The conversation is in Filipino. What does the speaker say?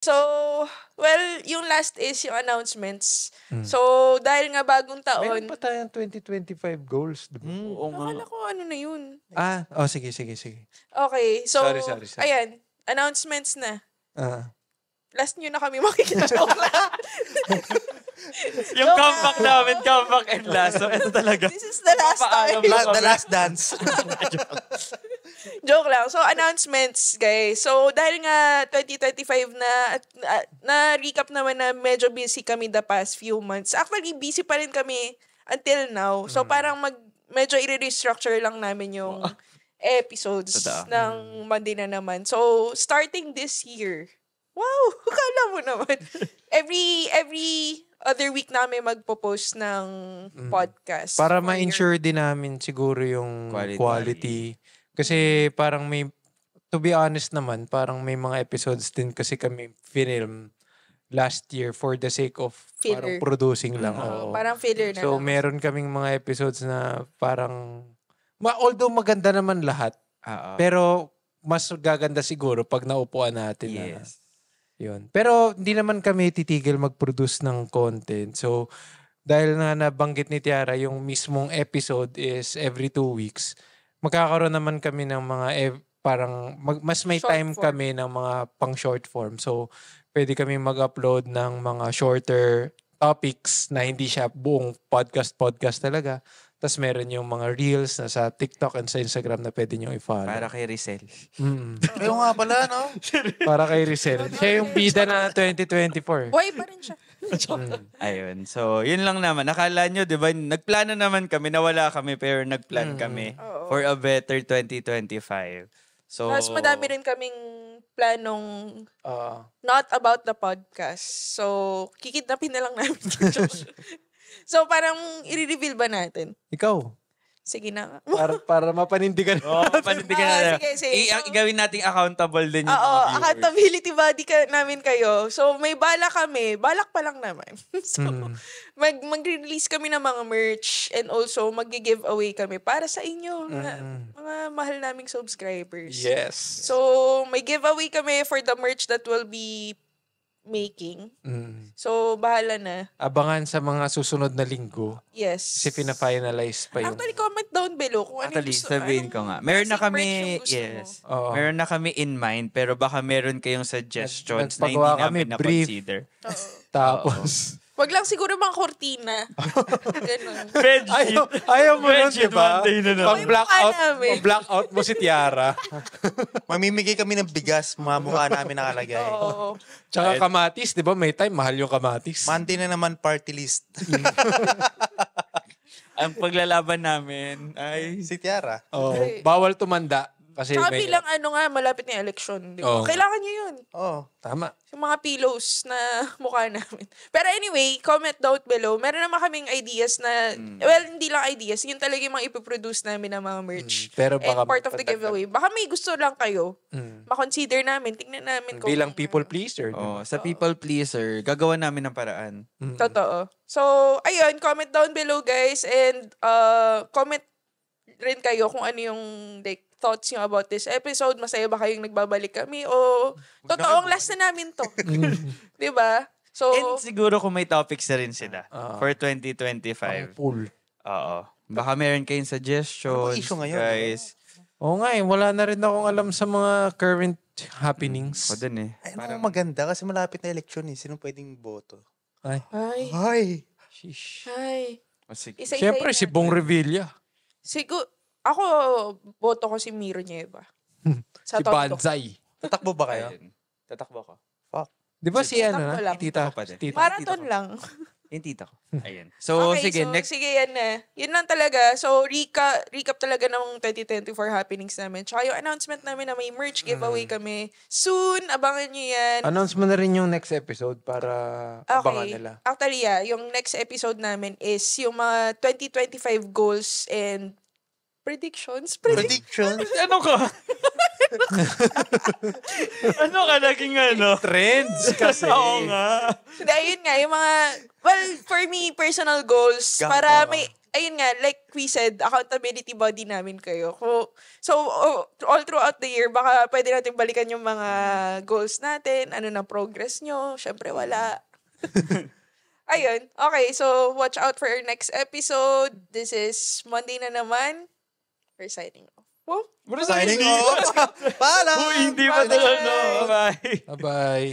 So, well, yung last is yung announcements. So, dahil nga bagong taon. Meron pa tayong 2025 goals, diba? Oo nga. Akala ko ano na yun. Sige. Okay, so, Sorry. ayan, announcements na. Last nyo na kami makikita. Yung comeback namin, comeback and last. So, ito talaga. This is the last time. The last dance. Joke lang. So, announcements, guys. So, dahil nga 2025 na recap naman na medyo busy kami the past few months. Actually, busy pa rin kami until now. So, parang medyo i-restructure lang namin yung episodes ng Monday na naman. So, starting this year, wow! Kala mo naman. Every other week namin magpo-post ng podcast. Para ma-ensure din namin siguro yung quality. Kasi parang to be honest naman, parang may mga episodes din kasi kami film last year for the sake of parang producing lang. Parang filler na so, lang. meron kaming mga episodes na parang, although maganda naman lahat, pero mas gaganda siguro pag naupuan natin. Yes. Yun. Pero hindi naman kami titigil mag-produce ng content. So, dahil na nabanggit ni Tiara, yung mismong episode is every 2 weeks, magkakaroon naman kami ng mga mas may short time form. kami ng mga pang short form. So, pwede kami mag-upload ng mga shorter topics na hindi siya buong podcast talaga. Tapos meron yung mga reels na sa TikTok and sa Instagram na pwede nyo i-follow. Para kay Rizal. Ayaw nga pala, no? Para kay Rizal. Siya yung bida na 2024. Buhay pa rin siya. Ayun. So, yun lang naman. Nakala nyo, di ba? Nagplano naman kami. Nawala kami, pero nagplan kami for a better 2025. So, Mas madami rin kaming planong not about the podcast. So, kikidnapin na lang namin. So, parang i-reveal ba natin? Ikaw. Sige na. Para mapanindigan. panindigan na. Sige. Gawin nating accountable din yung Oo, mga viewers. accountability body namin kayo. So, may balak kami. Balak pa lang naman. So, mag-release kami ng mga merch and also mag-giveaway kami para sa inyo, mga mahal naming subscribers. Yes. So, may giveaway kami for the merch that will be making. So, bahala na. Abangan sa mga susunod na linggo. Yes. Kasi pina-finalize pa yung... Actually, comment down below kung ano yung Actually, gusto. sabihin ko nga. Meron na klaseng kami, merch yung gusto yes. mo. Meron na kami in mind, pero baka meron kayong suggestions na hindi Nagpagawa namin kami, brief. na-consider. Tapos... Wag lang siguro mga kortina. Ganun. Ayaw mo nun, di ba? Pang-blackout mo si Tiara. Mamimigay kami ng bigas, mga mukha namin nakalagay. Oo. Tsaka kamatis, di ba? May time, mahal yung kamatis. Monday na naman party list. Ang paglalaban namin ay... Si Tiara. Bawal tumanda. Kasi Tsaka may... bilang malapit na yung election. Di ba? Kailangan nyo yun. Tama. Yung mga pillows na mukha namin. Pero anyway, comment down below. Meron naman kaming ideas na, well, hindi lang ideas. Yun talaga yung mga ipoproduce namin ng mga merch. Pero baka and part of the giveaway. Baka may gusto lang kayo. Ma-consider namin. Tingnan namin kung... Bilang people pleaser. sa people pleaser, gagawa namin ng paraan. Totoo. So, ayun, comment down below, guys. And comment rin kayo kung ano yung like thoughts nyo about this episode. Masaya ba kayong nagbabalik kami? O totoong last na namin to. Diba? So, And siguro kung may topics na rin sila for 2025. Pool. Oo. Baka meron kayong suggestions, issue ngayon, guys. Oo nga wala na rin akong alam sa mga current happenings. O dun eh. Ay, maganda kasi malapit na eleksyon eh. Sino pwedeng boto? Ay. Ay! Sheesh. Ay. Sige. Isa-isahin Siyempre, si natin. Bong Revilla. Siguro, ako, boto ko si Miro Nieva. Sa Si Tondo. Banzai. Tatakbo ba kayo? Ayun. Tatakbo ko. Di ba si Tatakbo lang. Tita? Ako pa din. Tita. Marathon lang. Yung tita ko. Ayun. So, Okay, sige, so, next. Sige, yan na. Yun lang talaga. So, recap talaga ng 2024 happenings namin. Tsaka yung announcement namin na may merch giveaway kami. Soon, abangan nyo yan. Announce mo na rin yung next episode para abangan nila. Actually, yung next episode namin is yung mga 2025 goals and predictions. Prediction? Ano ka? Ano ka naging Trends kasi. Oo nga. Dahil nga, yung mga, well, for me, personal goals, para ayun nga, like we said, accountability body namin kayo. So, all throughout the year, baka pwede natin balikan yung mga goals natin, ano na progress nyo. Syempre, wala. Ayun. Okay, so watch out for our next episode. This is Monday na naman. We're signing off. Whoa. Signing off. Paalam! Hindi pa talaga. Bye. Bye-bye.